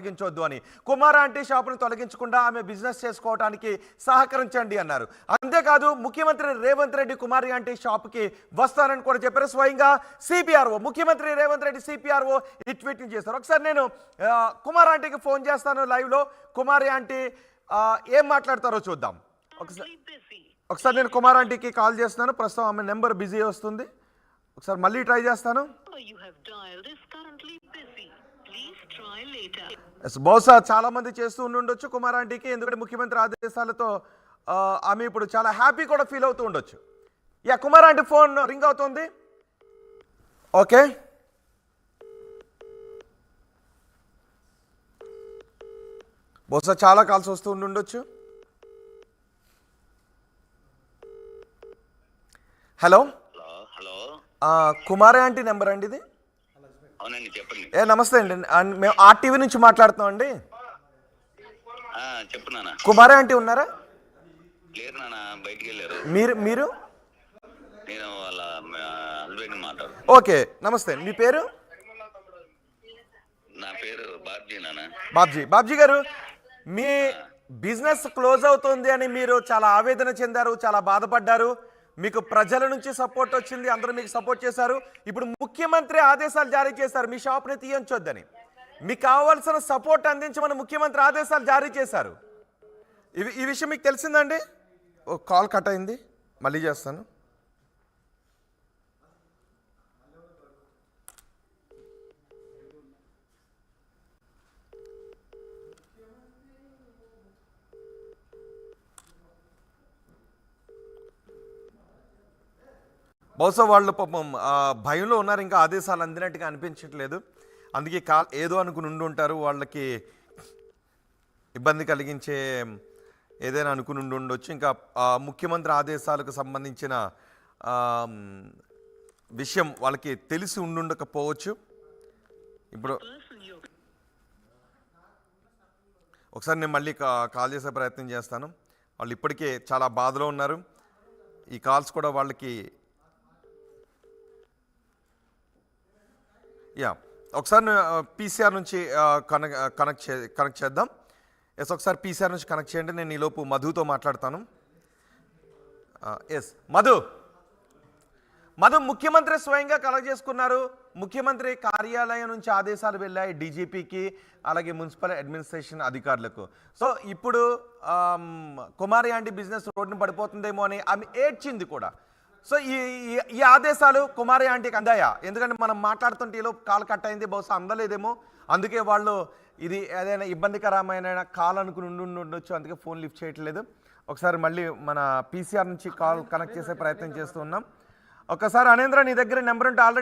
తొలగించొద్దు అని. కుమార ఆంటీ షాపును తొలగించకుండా ఆమె బిజినెస్ చేసుకోవడానికి సహకరించండి అన్నారు. అంతేకాదు ముఖ్యమంత్రి రేవంత్ రెడ్డి కుమారి ఆంటీ షాప్కి వస్తానని కూడా చెప్పారు. స్వయంగా సిపిఆర్ఓ ముఖ్యమంత్రి రేవంత్ రెడ్డి సిపిఆర్ఓ ఈ ట్వీట్ని చేశారు. ఒకసారి నేను కుమార్ ఆంటీకి ఫోన్ చేస్తాను లైవ్లో. కుమారి ఆంటీ ఏం మాట్లాడతారో చూద్దాం. ఒకసారి నేను కుమార్ ఆంటీకి కాల్ చేస్తున్నాను. ప్రస్తుతం ఆమె నెంబర్ బిజీ వస్తుంది. ఒకసారి మళ్ళీ ట్రై చేస్తాను. బహుశా చాలా మంది చేస్తూ ఉండొచ్చు కుమార్ ఆంటీకి, ఎందుకంటే ముఖ్యమంత్రి ఆదేశాలతో ఆమె ఇప్పుడు చాలా హ్యాపీ కూడా ఫీల్ అవుతూ ఉండొచ్చు. Yeah, Kumar aunty phone ring అవుతుంది. ఓకే, బహుశా చాలా కాల్స్ వస్తూ ఉండొచ్చు. హలో, కుమారి ఆంటీ నెంబర్ అండి ఇది? నమస్తే అండి, మేము ఆర్టీవీ నుంచి మాట్లాడుతున్నాం అండి. కుమారి ఆంటీ ఉన్నారా? మీరు ఓకే, నమస్తే. మీ పేరు? బాబ్జీ గారు, మీ బిజినెస్ క్లోజ్ అవుతుంది అని మీరు చాలా ఆవేదన చెందారు, చాలా బాధపడ్డారు. మీకు ప్రజల నుంచి సపోర్ట్ వచ్చింది, అందరూ మీకు సపోర్ట్ చేశారు. ఇప్పుడు ముఖ్యమంత్రి ఆదేశాలు జారీ చేశారు మీ షాప్ని తీయించొద్దని. మీకు కావాల్సిన సపోర్ట్ అందించమని ముఖ్యమంత్రి ఆదేశాలు జారీ చేశారు. ఈ విషయం మీకు తెలిసిందండి? ఓ కాల్ కట్ అయింది, మళ్ళీ చేస్తాను. బహుశా వాళ్ళు పాపం భయంలో ఉన్నారు, ఇంకా ఆదేశాలు అందినట్టుగా అనిపించట్లేదు. అందుకే ఏదో అనుకుని ఉండి ఉంటారు, వాళ్ళకి ఇబ్బంది కలిగించే ఏదైనా అనుకుని ఉండి ఉండొచ్చు. ఇంకా ముఖ్యమంత్రి ఆదేశాలకు సంబంధించిన విషయం వాళ్ళకి తెలిసి ఉండుండకపోవచ్చు. ఇప్పుడు ఒకసారి నేను మళ్ళీ కాల్ చేసే ప్రయత్నం చేస్తాను. వాళ్ళు ఇప్పటికే చాలా బాధలో ఉన్నారు. ఈ కాల్స్ కూడా వాళ్ళకి ఒకసారి పీసీఆర్ నుంచి కనెక్ట్ చేద్దాం. ఎస్, ఒకసారి పీసీఆర్ నుంచి కనెక్ట్ చేయండి. నేను ఈలోపు మధుతో మాట్లాడతాను. ఎస్, మధు, ముఖ్యమంత్రి స్వయంగా కలెక్ట్ చేసుకున్నారు. ముఖ్యమంత్రి కార్యాలయం నుంచి ఆదేశాలు వెళ్ళాయి డీజీపీకి, అలాగే మున్సిపల్ అడ్మినిస్ట్రేషన్ అధికారులకు. సో ఇప్పుడు కుమారి ఆంటీ బిజినెస్ రోడ్డున పడిపోతుందేమో అని ఆమె ఏడ్చింది కూడా. సో ఈ ఆదేశాలు కుమారి ఆంటీకి అందాయా? ఎందుకంటే మనం మాట్లాడుతుంటే ఈలో కాల్ కట్ అయింది, బహుశా అందలేదేమో. అందుకే వాళ్ళు ఇది ఏదైనా ఇబ్బందికరమైన కాల్ అనుకుని ఉండొచ్చు, అందుకే ఫోన్ లిఫ్ట్ చేయట్లేదు. ఒకసారి మళ్ళీ మన పీసీఆర్ నుంచి కాల్ కనెక్ట్ చేసే ప్రయత్నం చేస్తూ ఉన్నాం. ఒకసారి అనేంద్ర, నీ దగ్గర నెంబర్ ఉంటే ఆల్రెడీ